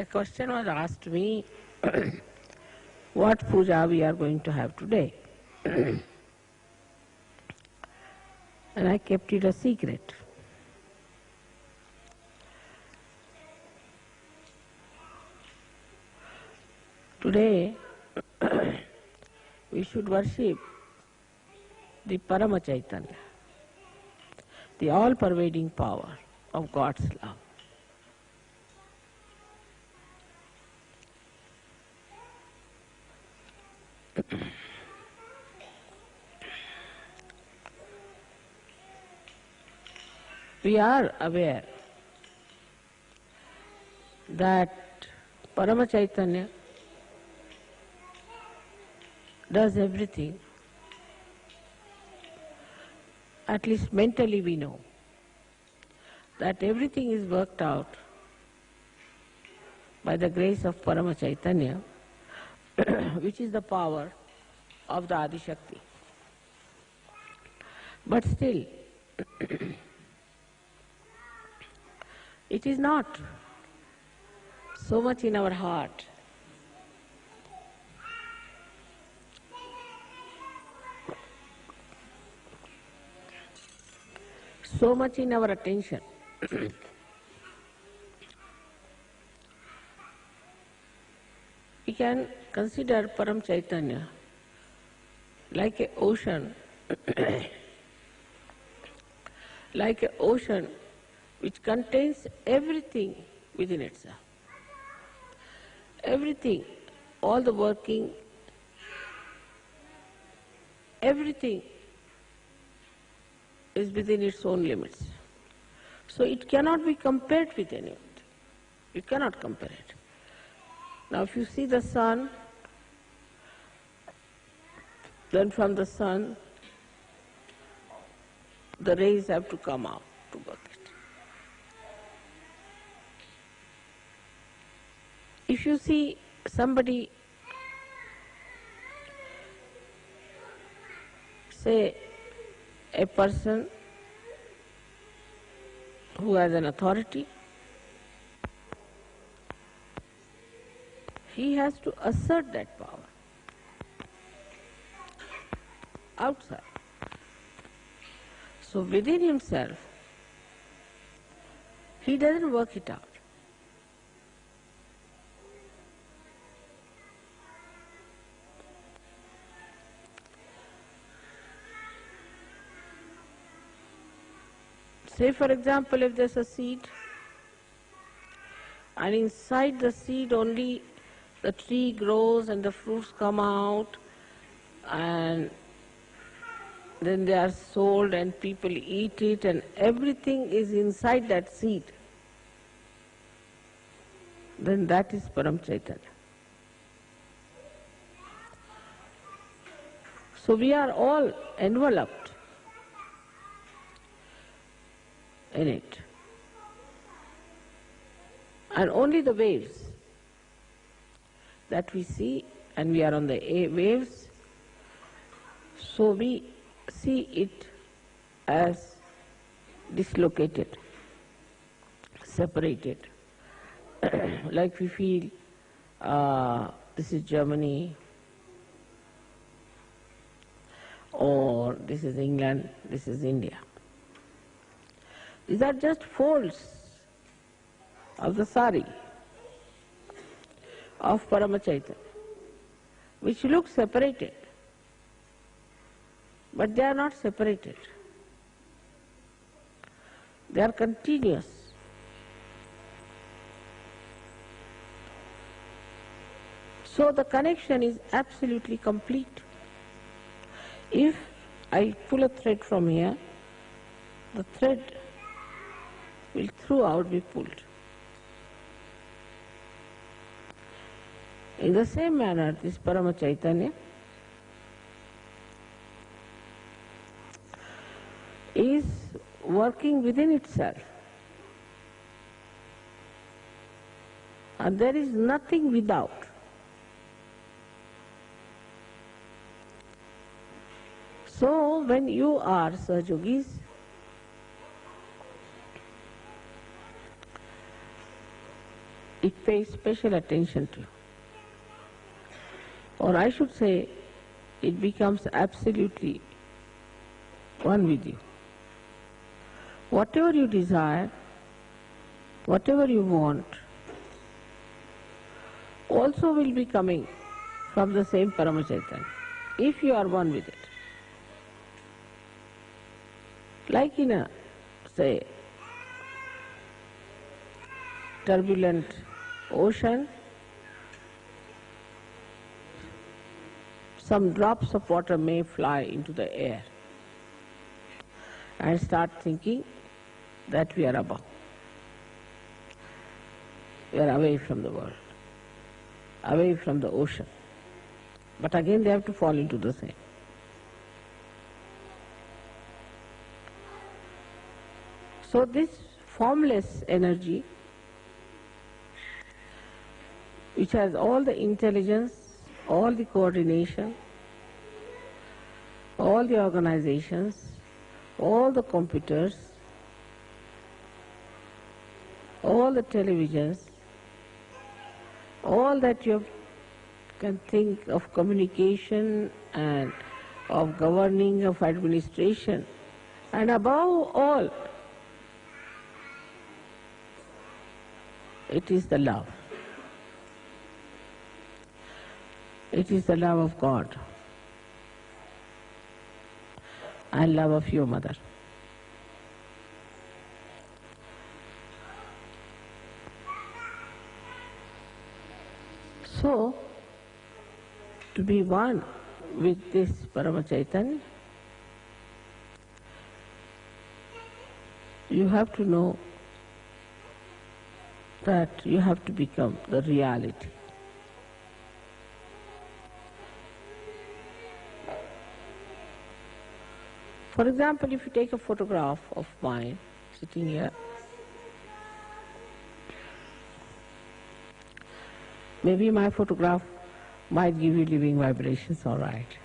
a question was asked me what puja we are going to have today. And I kept it a secret. Today we should worship the Paramchaitanya, the all-pervading power of God's love. We are aware that Paramchaitanya does everything. At least mentally we know that everything is worked out by the grace of Paramchaitanya, which is the power of the Adi Shakti. But still, it is not so much in our heart. So much in our attention. We can consider Paramchaitanya like an ocean, like an ocean which contains everything within itself. Everything, all the working, everything is within its own limits. So it cannot be compared with anything. You cannot compare it. Now if you see the sun, then from the sun the rays have to come out to work it. If you see somebody, say a person who has an authority, he has to assert that power outside. So within himself, he doesn't work it out. Say for example, if there's a seed, and inside the seed only the tree grows and the fruits come out, and then they are sold and people eat it, and everything is inside that seed, then that is Paramchaitanya. So we are all enveloped in it. And only the waves that we see, and we are on the waves, so we see it as dislocated, separated. Like we feel, this is Germany, or this is England, this is India. These are just folds of the sari of Paramchaitanya, which look separated, but they are not separated. They are continuous. So the connection is absolutely complete. If I pull a thread from here, the thread will throughout be pulled. In the same manner, this Paramchaitanya is working within itself, and there is nothing without. So when you are Sahajogis, it pays special attention to you. Or I should say, it becomes absolutely one with you. Whatever you desire, whatever you want, also will be coming from the same Paramchaitanya, if you are one with it. Like in a, say, turbulent ocean, some drops of water may fly into the air and start thinking that we are above. We are away from the world, away from the ocean. But again they have to fall into the same. So this formless energy, which has all the intelligence, all the coordination, all the organizations, all the computers, all the televisions, all that you can think of communication and of governing, of administration, and above all, it is the love. It is the love of God and love of your mother. So, to be one with this Paramchaitanya, you have to know that you have to become the reality. For example, if you take a photograph of mine sitting here, maybe my photograph might give you living vibrations, all right,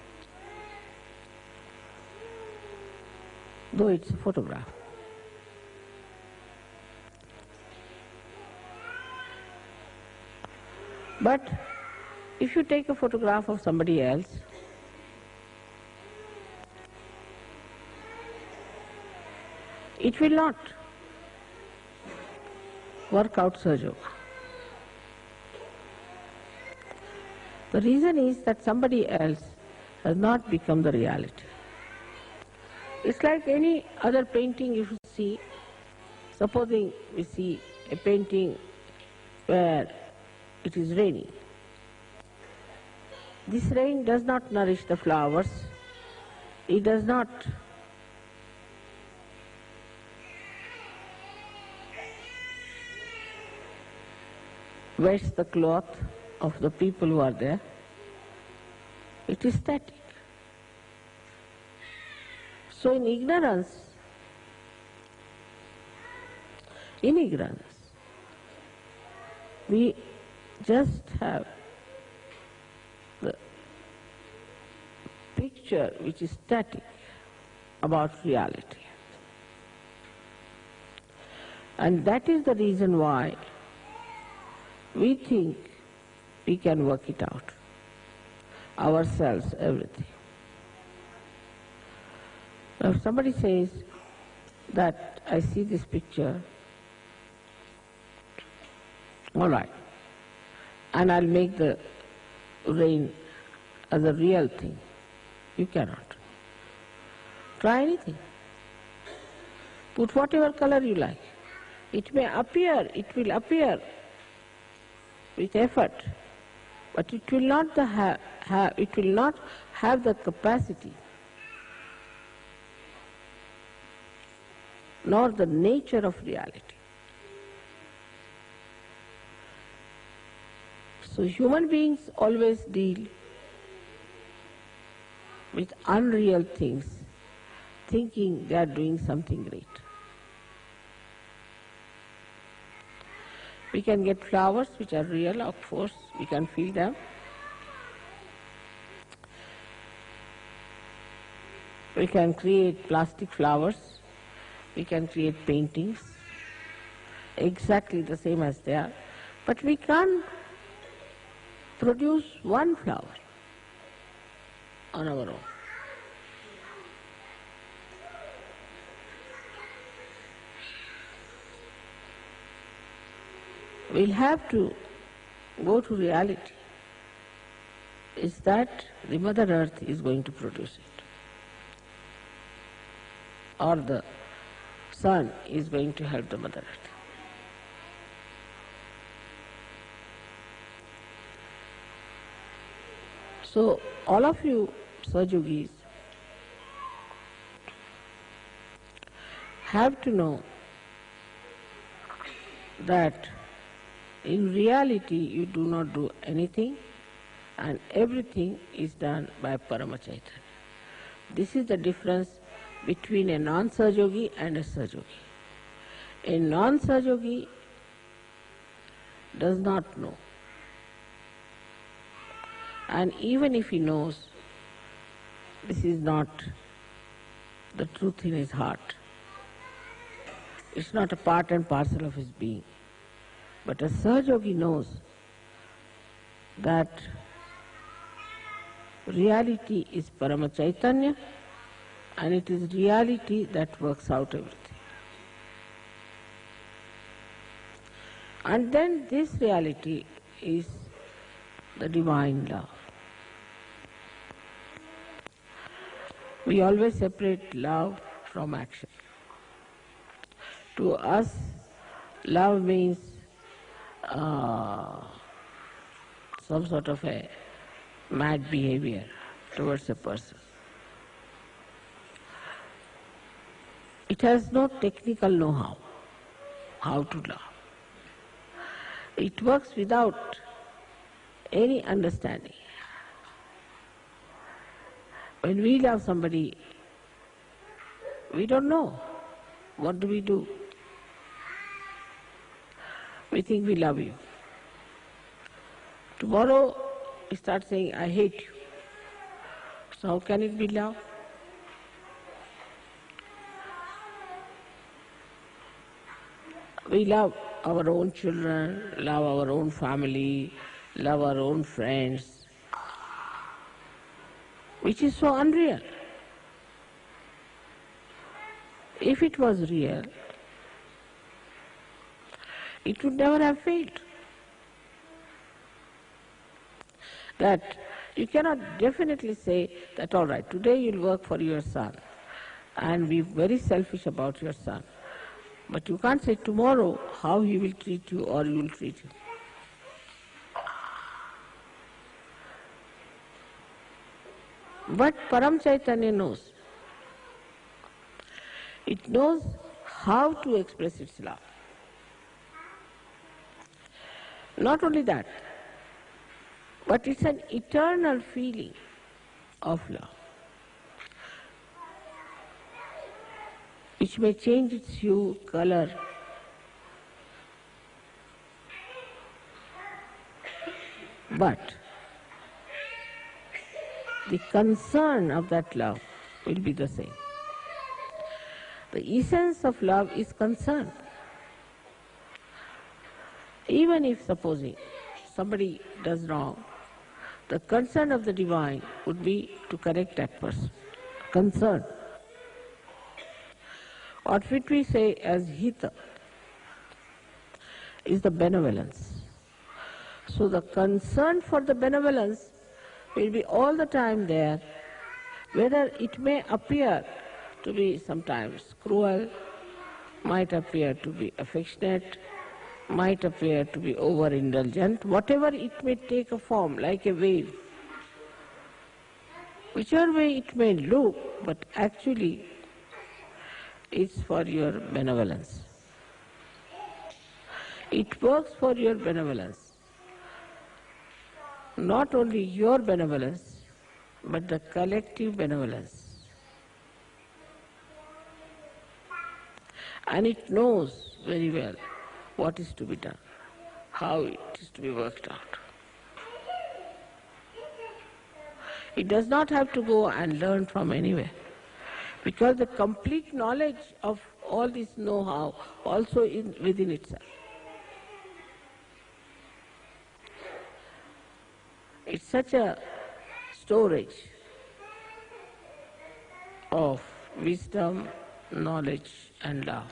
though it's a photograph. But if you take a photograph of somebody else, it will not work out Sahaja Yoga. The reason is that somebody else has not become the reality. It's like any other painting you should see. Supposing we see a painting where it is raining. This rain does not nourish the flowers. It does not wash the cloth of the people who are there. It is static. So in ignorance, we just have the picture which is static about reality. And that is the reason why we think we can work it out, ourselves, everything. Now if somebody says that I see this picture, all right, and I'll make the rain as a real thing, you cannot. Try anything. Put whatever color you like. It will appear with effort, but it will not have the capacity nor the nature of reality. So human beings always deal with unreal things, thinking they are doing something great. We can get flowers which are real, of course, we can feel them. We can create plastic flowers, we can create paintings, exactly the same as they are, But we can't produce one flower on our own. We'll have to go to reality. Is that the Mother Earth is going to produce it, or the sun is going to help the Mother Earth. So all of you Sajogis have to know that in reality you do not do anything and everything is done by Paramchaitanya. This is the difference between a non-Sajogi and a Sajogi. A non-Sajogi does not know. And even if he knows, this is not the truth in his heart. It's not a part and parcel of his being. But a Sahajogi knows that reality is Paramachaitanya and it is reality that works out everything. And then this reality is the divine love. We always separate love from action. To us, love means some sort of a mad behavior towards a person. It has no technical know-how, how to love. It works without any understanding. When we love somebody, we don't know. What do we do? We think we love you. Tomorrow we start saying, I hate you. So how can it be love? We love our own children, love our own family, love our own friends, which is so unreal. If it was real, it would never have failed. That you cannot definitely say that, all right, today you'll work for your son and be very selfish about your son. But you can't say tomorrow how he will treat you or you will treat him. But Paramchaitanya knows. It knows how to express its love. Not only that, but it's an eternal feeling of love, which may change its hue, color, but the concern of that love will be the same. The essence of love is concern. Even if, supposing, somebody does wrong, the concern of the divine would be to correct that person. Concern. What we say as hita is the benevolence. So the concern for the benevolence will be all the time there, whether it may appear to be sometimes cruel, might appear to be affectionate, might appear to be overindulgent, whatever it may take a form, like a wave. Whichever way it may look, but actually it's for your benevolence. It works for your benevolence. Not only your benevolence, but the collective benevolence. And it knows very well what is to be done, how it is to be worked out. It does not have to go and learn from anywhere, because the complete knowledge of all this know-how also is within itself. It's such a storage of wisdom, knowledge and love.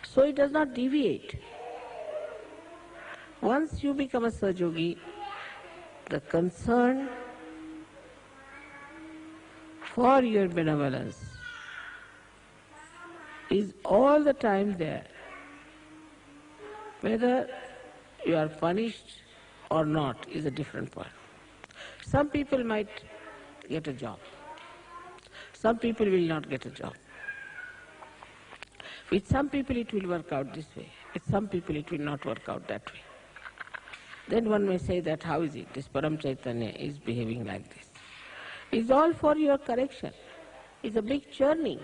So it does not deviate. Once you become a Sahajogi, the concern for your benevolence is all the time there. Whether you are punished or not is a different point. Some people might get a job. Some people will not get a job. With some people it will work out this way. With some people it will not work out that way. Then one may say that how is it? This Paramchaitanya is behaving like this. It's all for your correction. It's a big journey.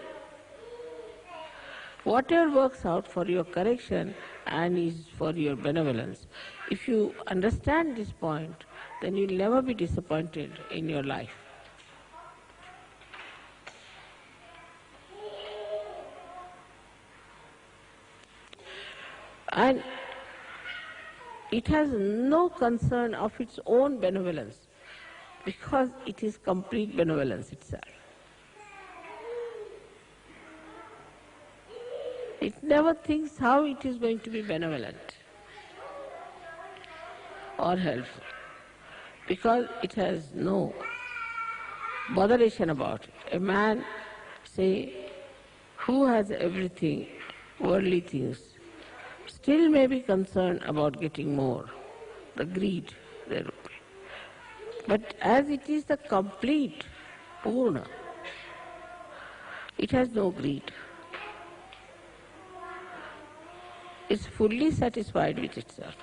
Whatever works out for your correction and is for your benevolence, if you understand this point, then you'll never be disappointed in your life. And it has no concern of its own benevolence, because it is complete benevolence itself. It never thinks how it is going to be benevolent or helpful, because it has no botheration about it. A man, say, who has everything, worldly things, still may be concerned about getting more, the greed there would be. But as it is the complete Purna, it has no greed. It's fully satisfied with itself.